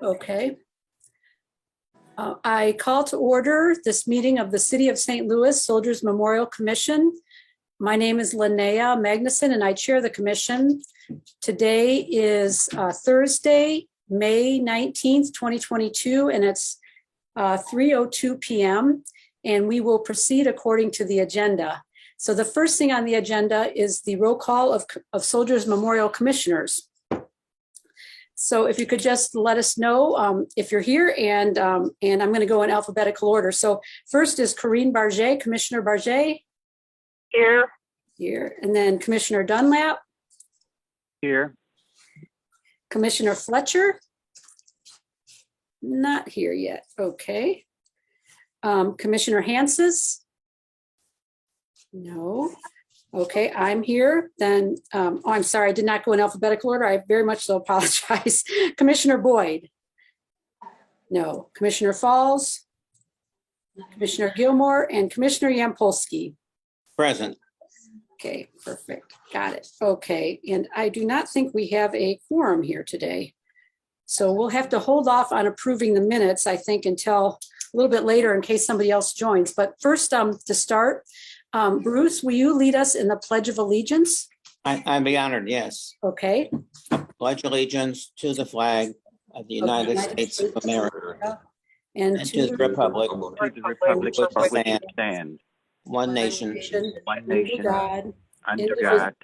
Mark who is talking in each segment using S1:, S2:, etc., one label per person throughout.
S1: Okay. I call to order this meeting of the City of St. Louis Soldiers Memorial Commission. My name is Linnea Magnuson and I chair the commission. Today is Thursday, May 19th, 2022, and it's 3:02 p.m. and we will proceed according to the agenda. So the first thing on the agenda is the roll call of Soldiers Memorial Commissioners. So if you could just let us know if you're here, and I'm going to go in alphabetical order. So first is Corinne Barget, Commissioner Barget.
S2: Here.
S1: Here. And then Commissioner Dunlap.
S3: Here.
S1: Commissioner Fletcher. Not here yet. Okay. Commissioner Hanses. No. Okay, I'm here. Then, oh, I'm sorry, I did not go in alphabetical order. I very much so apologize. Commissioner Boyd. No. Commissioner Falls. Commissioner Gilmore and Commissioner Yampolsky.
S3: Present.
S1: Okay, perfect. Got it. Okay, and I do not think we have a quorum here today. So we'll have to hold off on approving the minutes, I think, until a little bit later in case somebody else joins. But first, to start, Bruce, will you lead us in the Pledge of Allegiance?
S3: I'd be honored, yes.
S1: Okay.
S3: Pledge allegiance to the flag of the United States of America
S1: And
S3: to the republic
S2: for which it stands,
S3: one nation,
S2: one nation,
S1: God,
S2: under God,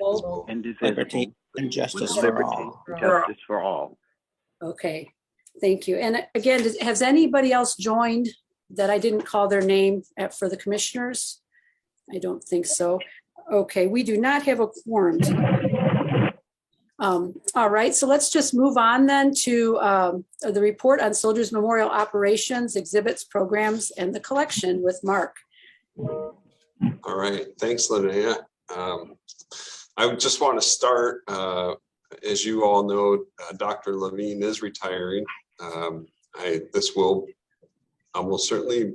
S1: indivisible.
S3: liberty
S2: indivisible,
S3: and justice
S2: with
S3: for
S2: liberty
S3: all.
S2: and justice for all.
S1: Okay, thank you. And again, has anybody else joined that I didn't call their name for the commissioners? I don't think so. Okay, we do not have a quorum tonight. All right, so let's just move on then to the report on Soldiers Memorial operations, exhibits, programs, and the collection with Mark.
S4: All right, thanks, Linnea. I just want to start, as you all know, Dr. Levine is retiring. This will certainly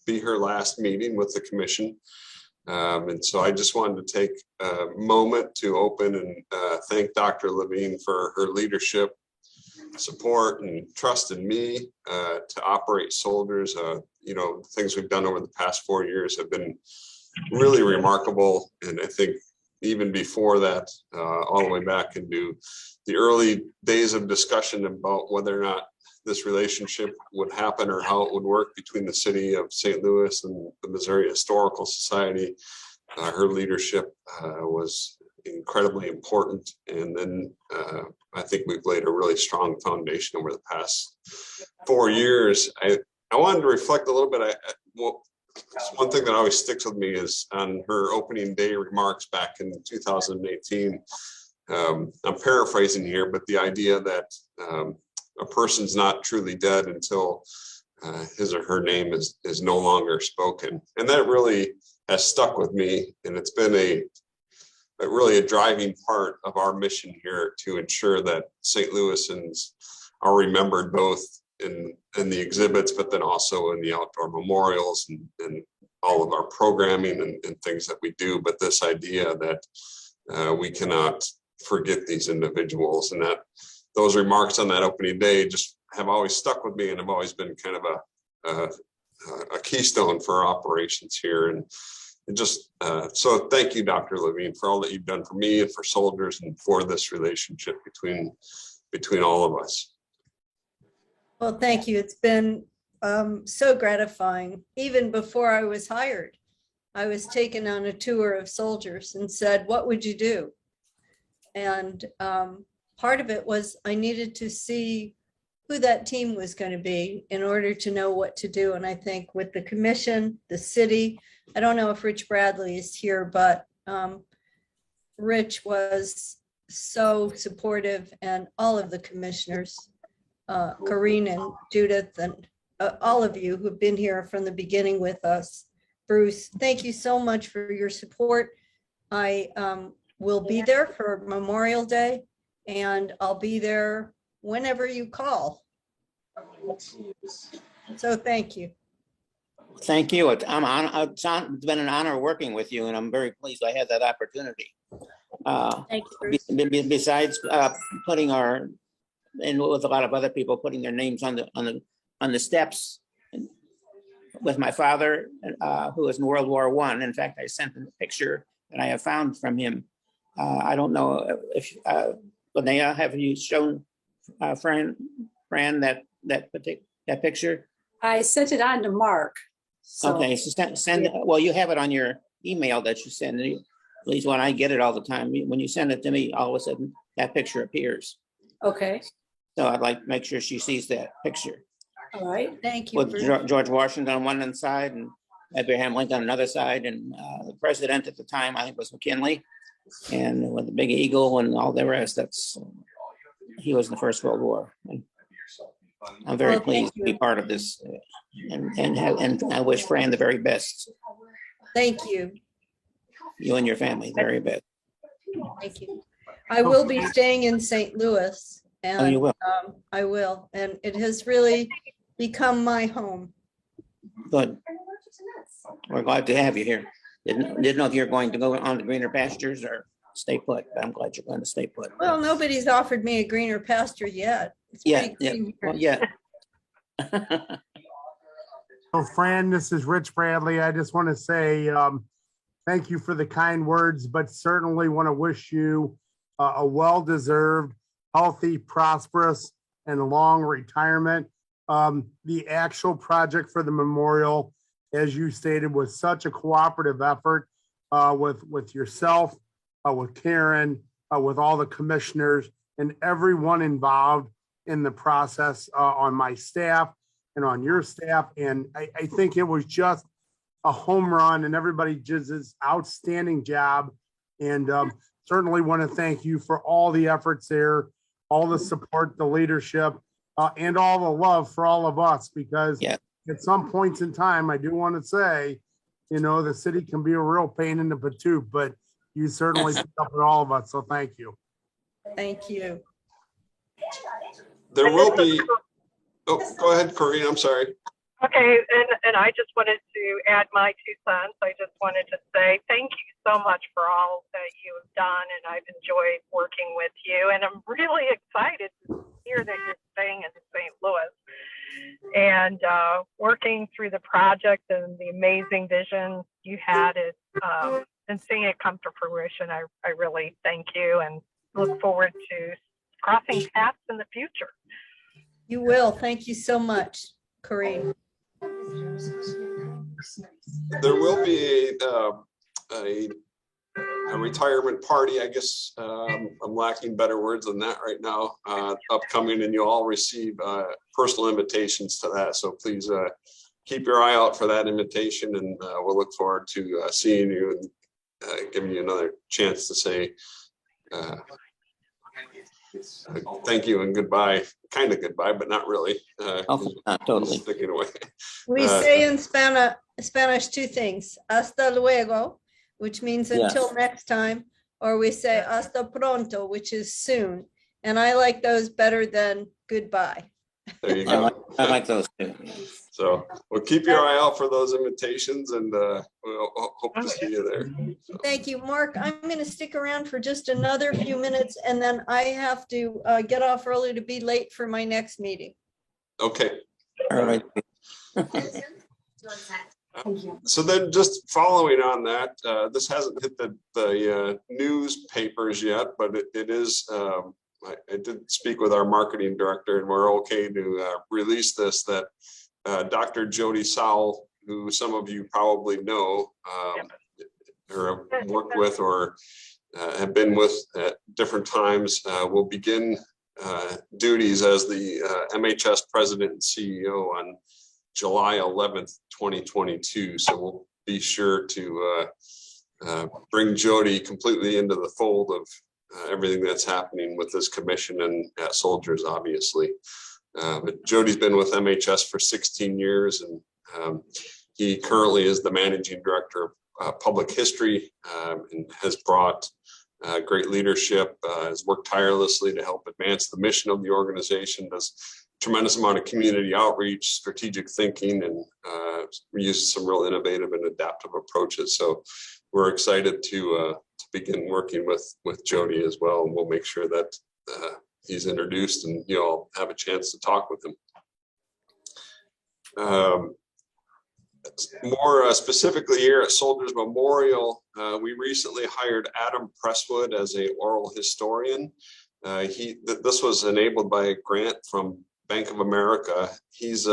S4: be her last meeting with the commission. And so I just wanted to take a moment to open and thank Dr. Levine for her leadership, support, and trust in me to operate Soldiers. You know, things we've done over the past 4 years have been really remarkable. And I think even before that, all the way back into the early days of discussion about whether or not this relationship would happen or how it would work between the city of St. Louis and the Missouri Historical Society. Her leadership was incredibly important. And then I think we've laid a really strong foundation over the past 4 years. I wanted to reflect a little bit. One thing that always sticks with me is on her opening day remarks back in 2018. I'm paraphrasing here, but the idea that a person's not truly dead until his or her name is no longer spoken. And that really has stuck with me. And it's been really a driving part of our mission here to ensure that St. Louisans are remembered both in the exhibits, but then also in the outdoor memorials and all of our programming and things that we do. But this idea that we cannot forget these individuals, and that those remarks on that opening day just have always stuck with me and have always been kind of a keystone for our operations here. And just so thank you, Dr. Levine, for all that you've done for me and for Soldiers and for this relationship between all of us.
S5: Well, thank you. It's been so gratifying. Even before I was hired, I was taken on a tour of Soldiers and said, what would you do? And part of it was I needed to see who that team was going to be in order to know what to do. And I think with the commission, the city, I don't know if Rich Bradley is here, but Rich was so supportive, and all of the commissioners, Corinne and Judith, and all of you who've been here from the beginning with us. Bruce, thank you so much for your support. I will be there for Memorial Day, and I'll be there whenever you call. So thank you.
S3: Thank you. It's been an honor working with you, and I'm very pleased I had that opportunity.
S5: Thank you, Bruce.
S3: Besides putting our and with a lot of other people putting their names on the steps with my father, who was in World War I. In fact, I sent him a picture that I have found from him. I don't know if Linnea, have you shown Fran that picture?
S1: I sent it on to Mark. So,
S3: Okay, so send, well, you have it on your email that you send. At least when I get it all the time, when you send it to me, all of a sudden that picture appears.
S1: okay,
S3: So I'd like to make sure she sees that picture
S1: all right.
S5: Thank you.
S3: with
S5: for-
S3: George Washington on one side and Abraham Lincoln on another side, and the president at the time, I think, was McKinley, and with the big eagle and all the rest. He was in the First World War. And I'm very
S5: Well, thank
S3: pleased to be
S5: you.
S3: part of this, and I wish Fran the very best.
S5: Thank you.
S3: You and your family, very best.
S5: Thank you. I will be staying in St. Louis. And,
S3: Oh, you will?
S5: I will. And it has really become my home.
S3: Good. We're glad to have you here. Didn't know if you're going to go on to greener pastures or stay put, but I'm glad you're going to stay put.
S5: Well, nobody's offered me a greener pasture yet. It's
S3: Yeah,
S5: pretty
S3: yeah,
S5: green here.
S3: well, yeah.
S6: So Fran, this is Rich Bradley. I just want to say thank you for the kind words, but certainly want to wish you a well-deserved, healthy, prosperous, and long retirement. The actual project for the memorial, as you stated, was such a cooperative effort with yourself, with Karen, with all the commissioners, and everyone involved in the process on my staff and on your staff. And I think it was just a home run, and everybody just this outstanding job. And certainly want to thank you for all the efforts there, all the support, the leadership, and all the love for all of us, because
S3: Yeah.
S6: at some points in time, I do want to say, the city can be a real pain in the patoot, but you certainly put up with all of us. So thank you.
S5: Thank you.
S4: There will be, oh, go ahead, Corinne, I'm sorry.
S7: Okay, and I just wanted to add my 2 cents. I just wanted to say thank you so much for all that you have done, and I've enjoyed working with you. And I'm really excited to hear that you're staying in St. Louis and working through the project and the amazing vision you had and seeing it come to fruition. I really thank you and look forward to crossing paths in the future.
S5: You will. Thank you so much, Corinne.
S4: There will be a retirement party, I guess. I'm lacking better words than that right now, upcoming, and you'll all receive personal invitations to that. So please keep your eye out for that invitation, and we'll look forward to seeing you and giving you another chance to say thank you and goodbye. Kind of goodbye, but not really.
S3: Not totally.
S4: Sticking away.
S5: We say in Spanish 2 things, hasta luego, which means
S3: Yes.
S5: until next time, or we say hasta pronto, which is soon. And I like those better than goodbye.
S4: There you
S3: I
S4: go.
S3: like those too.
S4: So we'll keep your eye out for those invitations, and we'll hope to see you there. So,
S5: Thank you, Mark. I'm going to stick around for just another few minutes, and then I have to get off early to be late for my next meeting.
S4: okay.
S3: All right.
S4: So then, just following on that, this hasn't hit the newspapers yet, but it is. I did speak with our marketing director, and we're okay to release this. That Dr. Jody Sowell, who some of you probably know, or have worked with, or have been with at different times, will begin duties as the MHS president and CEO on July 11th, 2022. So we'll be sure to bring Jody completely into the fold of everything that's happening with this commission and at Soldiers, obviously. But Jody's been with MHS for 16 years, and he currently is the managing director of public history, and has brought great leadership, has worked tirelessly to help advance the mission of the organization, does tremendous amount of community outreach, strategic thinking, and uses some real innovative and adaptive approaches. So we're excited to begin working with Jody as well, and we'll make sure that he's introduced, and you'll have a chance to talk with him. More specifically here at Soldiers Memorial, we recently hired Adam Presswood as a oral historian. This was enabled by a grant from Bank of America. He's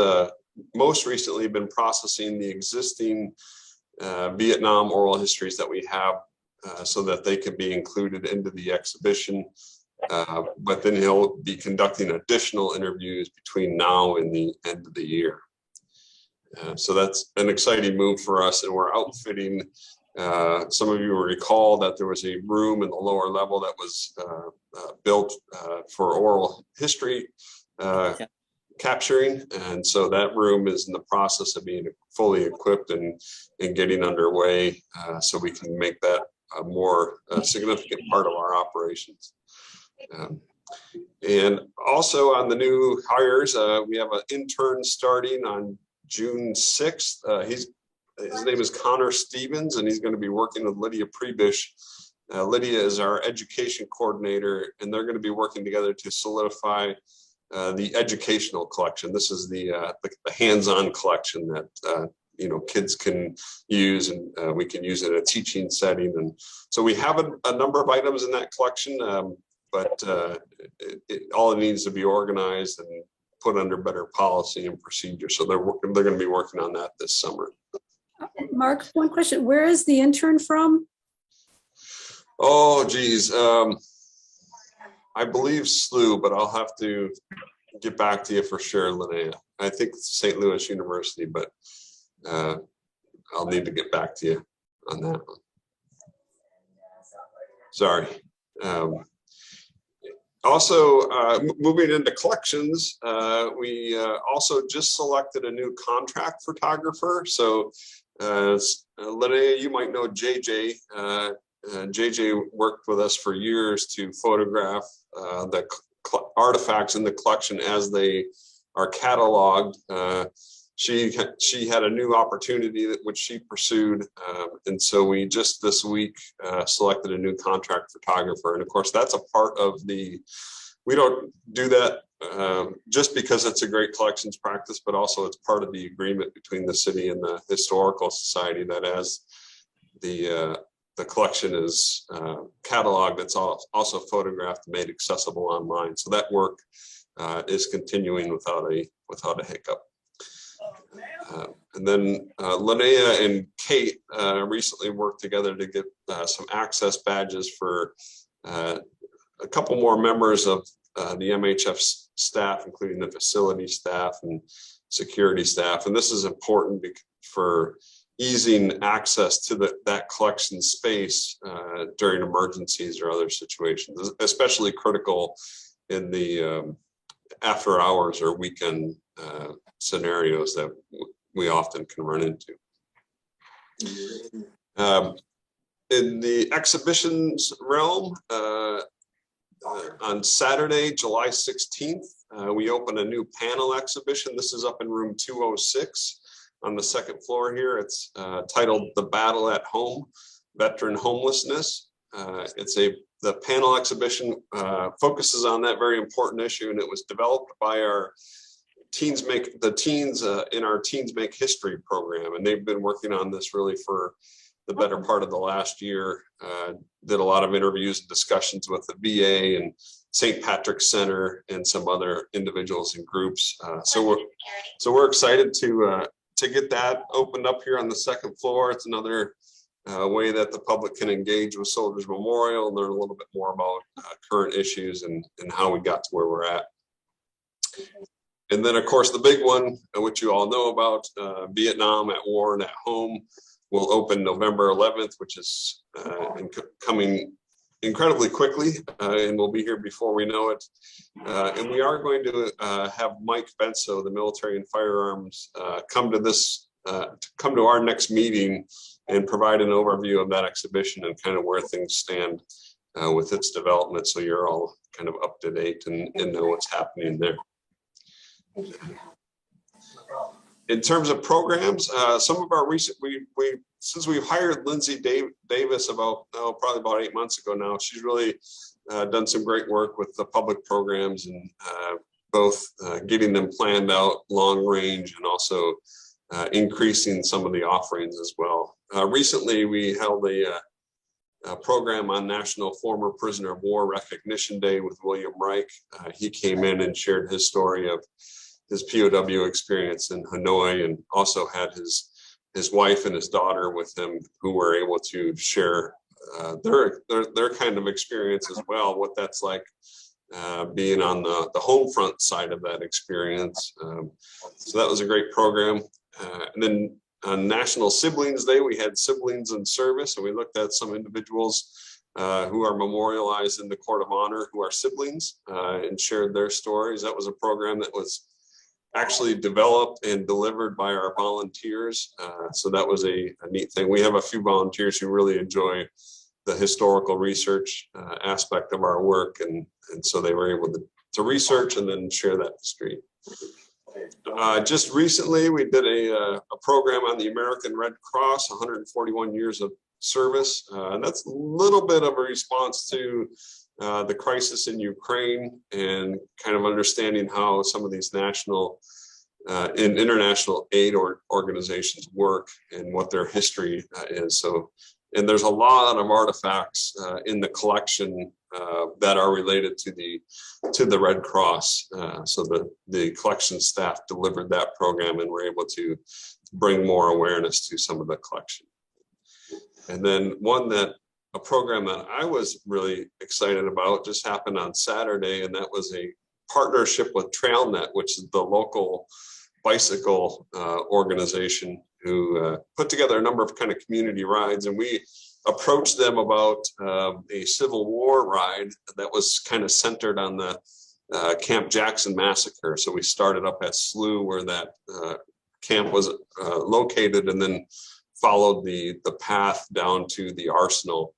S4: most recently been processing the existing Vietnam oral histories that we have so that they can be included into the exhibition. But then he'll be conducting additional interviews between now and the end of the year. So that's an exciting move for us, and we're outfitting. Some of you will recall that there was a room in the lower level that was built for oral history capturing, and so that room is in the process of being fully equipped and getting underway, so we can make that a more significant part of our operations. And also on the new hires, we have an intern starting on June 6th. His name is Connor Stevens, and he's going to be working with Lydia Prebish. Lydia is our education coordinator, and they're going to be working together to solidify the educational collection. This is the hands-on collection that kids can use, and we can use it in a teaching setting. And so we have a number of items in that collection, but all it needs to be organized and put under better policy and procedure. So they're going to be working on that this summer.
S1: Mark, one question. Where is the intern from?
S4: Oh, geez. I believe SLU, but I'll have to get back to you for sure, Linnea. I think it's St. Louis University, but I'll need to get back to you on that one. Sorry. Also, moving into collections, we also just selected a new contract photographer. So, Linnea, you might know JJ. JJ worked with us for years to photograph the artifacts in the collection as they are cataloged. She had a new opportunity which she pursued, and so we just this week selected a new contract photographer. And of course, that's a part of the. We don't do that just because it's a great collections practice, but also it's part of the agreement between the city and the Historical Society that as the collection is cataloged, it's also photographed and made accessible online. So that work is continuing without a hiccup. And then Linnea and Kate recently worked together to get some access badges for a couple more members of the MHF staff, including the facility staff and security staff. And this is important for easing access to that collection space during emergencies or other situations, especially critical in the after hours or weekend scenarios that we often can run into. In the exhibitions realm, on Saturday, July 16th, we open a new panel exhibition. This is up in room 206 on the second floor here. It's titled The Battle at Home, Veteran Homelessness. The panel exhibition focuses on that very important issue, and it was developed by our teens in our Teens Make History program, and they've been working on this really for the better part of the last year. Did a lot of interviews and discussions with the VA and St. Patrick's Center and some other individuals and groups. So we're excited to get that opened up here on the second floor. It's another way that the public can engage with Soldiers Memorial and learn a little bit more about current issues and how we got to where we're at. And then, of course, the big one, which you all know about, Vietnam at War and at Home, will open November 11th, which is coming incredibly quickly, and we'll be here before we know it. And we are going to have Mike Benso, the military and firearms, come to our next meeting and provide an overview of that exhibition and kind of where things stand with its development, so you're all kind of up to date and know what's happening there. In terms of programs, some of our recent, since we've hired Lindsay Davis probably about 8 months ago now, she's really done some great work with the public programs and both getting them planned out long range and also increasing some of the offerings as well. Recently, we held a program on National Former Prisoner of War Recognition Day with William Reich. He came in and shared his story of his POW experience in Hanoi, and also had his wife and his daughter with him, who were able to share their kind of experience as well, what that's like being on the home front side of that experience. So that was a great program. And then on National Siblings Day, we had siblings in service, and we looked at some individuals who are memorialized in the Court of Honor who are siblings, and shared their stories. That was a program that was actually developed and delivered by our volunteers. So that was a neat thing. We have a few volunteers who really enjoy the historical research aspect of our work, and so they were able to research and then share that to the street. Just recently, we did a program on the American Red Cross, 141 years of service. And that's a little bit of a response to the crisis in Ukraine, and kind of understanding how some of these national and international aid organizations work and what their history is. So, and there's a lot of artifacts in the collection that are related to the Red Cross. So the collection staff delivered that program, and were able to bring more awareness to some of the collection. And then a program that I was really excited about just happened on Saturday, and that was a partnership with TrailNet, which is the local bicycle organization, who put together a number of kind of community rides. And we approached them about a Civil War ride that was kind of centered on the Camp Jackson massacre. So we started up at SLU, where that camp was located, and then followed the path down to the arsenal,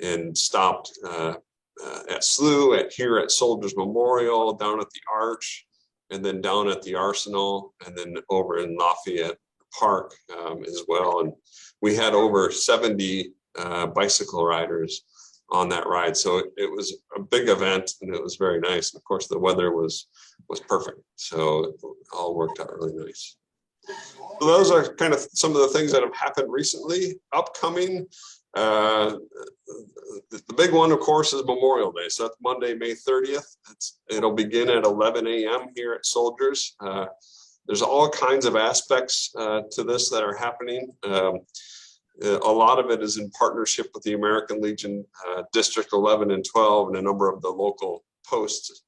S4: and stopped at SLU, here at Soldiers Memorial, down at the Arch, and then down at the arsenal, and then over in Lafayette Park as well. And we had over 70 bicycle riders on that ride. So it was a big event, and it was very nice. And of course, the weather was perfect. So it all worked out really nice. So those are kind of some of the things that have happened recently. Upcoming, the big one, of course, is Memorial Day. So that's Monday, May 30th. It'll begin at 11 a.m. here at Soldiers. There's all kinds of aspects to this that are happening. A lot of it is in partnership with the American Legion District 11 and 12, and a number of the local posts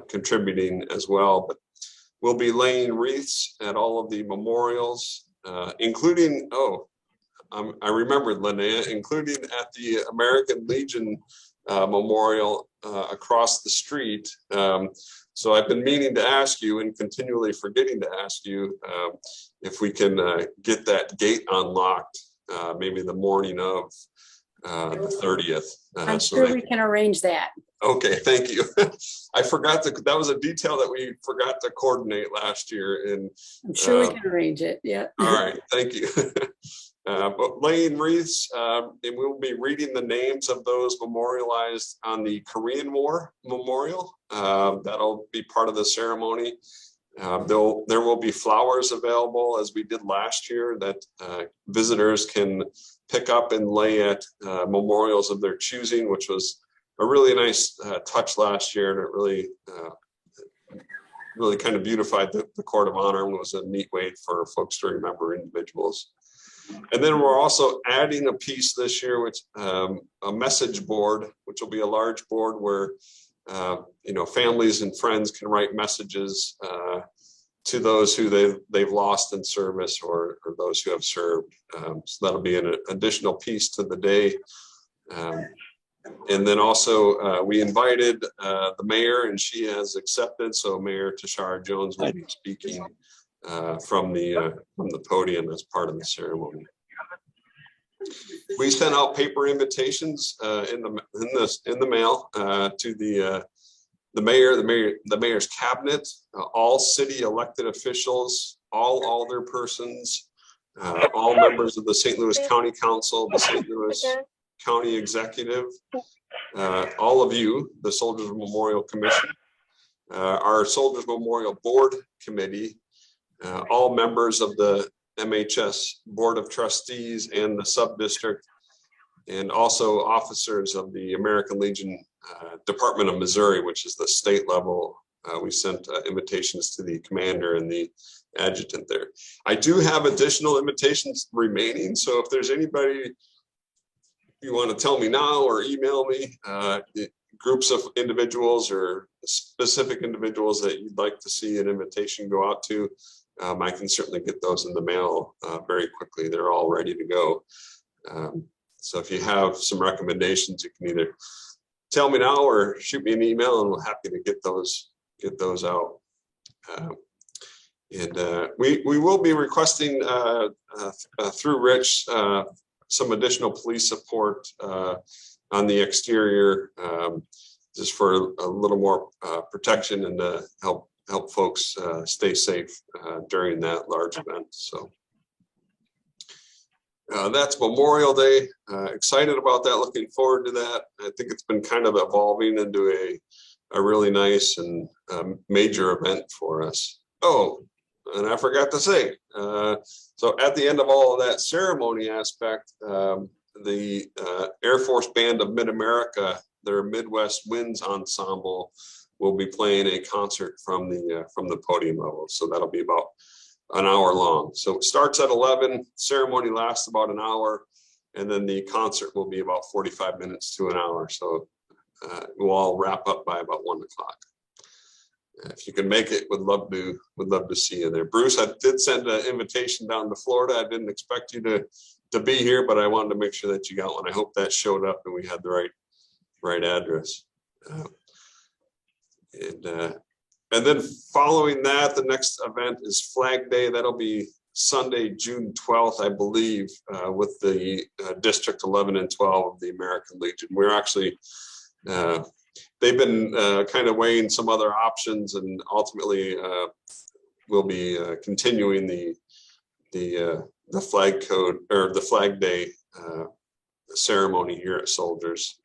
S4: contributing as well. But we'll be laying wreaths at all of the memorials, including, I remembered, Linnea, including at the American Legion Memorial across the street. So I've been meaning to ask you, and continually forgetting to ask you, if we can get that gate unlocked, maybe the morning of the 30th.
S1: I'm sure we can arrange that.
S4: Okay, thank you. I forgot that was a detail that we forgot to coordinate last year. And
S1: I'm sure we can arrange it. Yeah.
S4: All right, thank you. But laying wreaths, and we'll be reading the names of those memorialized on the Korean War Memorial. That'll be part of the ceremony. There will be flowers available, as we did last year, that visitors can pick up and lay at memorials of their choosing, which was a really nice touch last year, and it really kind of beautified the Court of Honor, and was a neat way for folks to remember individuals. And then we're also adding a piece this year, which a message board, which will be a large board where families and friends can write messages to those who they've lost in service, or those who have served. So that'll be an additional piece to the day. And then also we invited the mayor, and she has accepted. So Mayor Tashara Jones will be speaking from the podium as part of the ceremony. We sent out paper invitations in the mail to the mayor's cabinet, all city elected officials, all alderpersons, all members of the St. Louis County Council, the St. Louis County Executive, all of you, the Soldiers Memorial Commission, our Soldiers Memorial Board Committee, all members of the MHS Board of Trustees and the sub-district, and also officers of the American Legion Department of Missouri, which is the state level. We sent invitations to the commander and the adjutant there. I do have additional invitations remaining, so if there's anybody you want to tell me now or email me, groups of individuals or specific individuals that you'd like to see an invitation go out to, I can certainly get those in the mail very quickly. They're all ready to go. So if you have some recommendations, you can either tell me now or shoot me an email, and we're happy to get those out. We will be requesting through Rich some additional police support on the exterior, just for a little more protection and help folks stay safe during that large event. So that's Memorial Day. Excited about that. Looking forward to that. I think it's been kind of evolving into a really nice and major event for us. Oh, and I forgot to say, so at the end of all of that ceremony aspect, the Air Force Band of Mid-America, their Midwest Winds Ensemble, will be playing a concert from the podium level. So that'll be about an hour long. So it starts at 11, ceremony lasts about an hour, and then the concert will be about 45 minutes to an hour. So we'll all wrap up by about 1 o'clock. If you can make it, would love to see you there. Bruce, I did send an invitation down to Florida. I didn't expect you to be here, but I wanted to make sure that you got one. I hope that showed up and we had the right address. And then following that, the next event is Flag Day. That'll be Sunday, June 12th, I believe, with the District 11 and 12 of the American Legion. We're actually, they've been kind of weighing some other options, and ultimately we'll be continuing the flag code or the Flag Day ceremony here at Soldiers.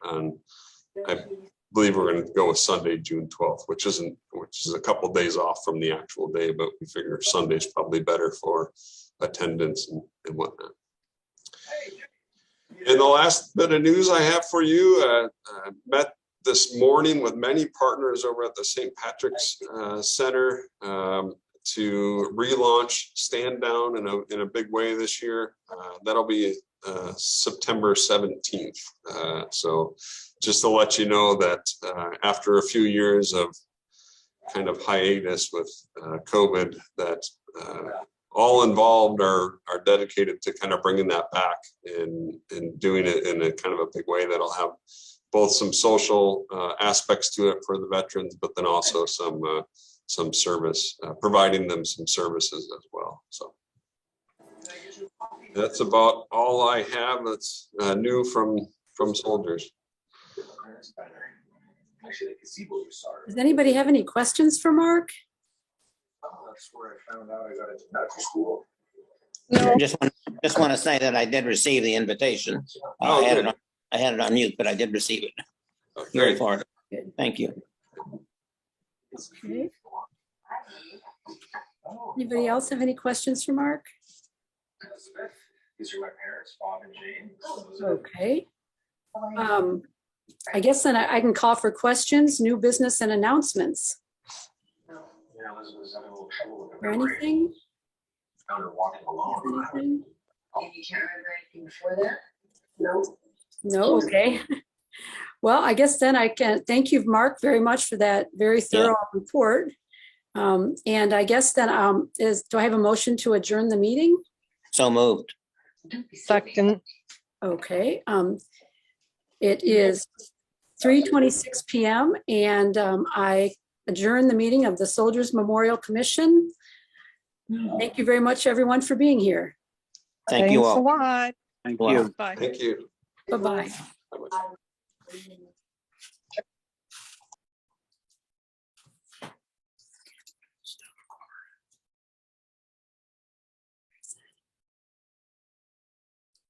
S4: I believe we're going to go with Sunday, June 12th, which is a couple of days off from the actual day, but we figure Sunday's probably better for attendance and whatnot. And the last bit of news I have for you, met this morning with many partners over at the St. Patrick's Center to relaunch Stand Down in a big way this year. That'll be September 17th. So just to let you know that after a few years of kind of hiatus with COVID, that all involved are dedicated to kind of bringing that back and doing it in a kind of a big way that'll have both some social aspects to it for the veterans, but then also some service, providing them some services as well. So that's about all I have that's new from Soldiers.
S1: Does anybody have any questions for Mark?
S8: That's where I found out I got into medical school.
S3: I just want to say that I did receive the invitation. I had it on mute, but I did receive it. Very forward. Thank you.
S1: Okay. Anybody else have any questions for Mark?
S8: These are my parents, Bob and Jane.
S1: Okay. I guess then I can call for questions, new business and announcements.
S8: Yeah, Elizabeth's having a little trouble with
S1: Or
S8: her memory.
S1: anything?
S8: Found her walking alone.
S1: Anything?
S9: And you can't remember anything before that? No.
S1: No, okay. Well, I guess then I can thank you, Mark, very much for that very thorough report. And I guess then do I have a motion to adjourn the meeting?
S3: So moved.
S9: Second.
S1: Okay. It is 3:26 p.m. and I adjourn the meeting of the Soldiers Memorial Commission. Thank you very much, everyone, for being here.
S3: Thank you all.
S9: Thanks a lot.
S2: Thank
S3: Wow.
S2: you.
S9: Bye.
S4: Thank you.
S1: Bye-bye.
S4: Bye-bye.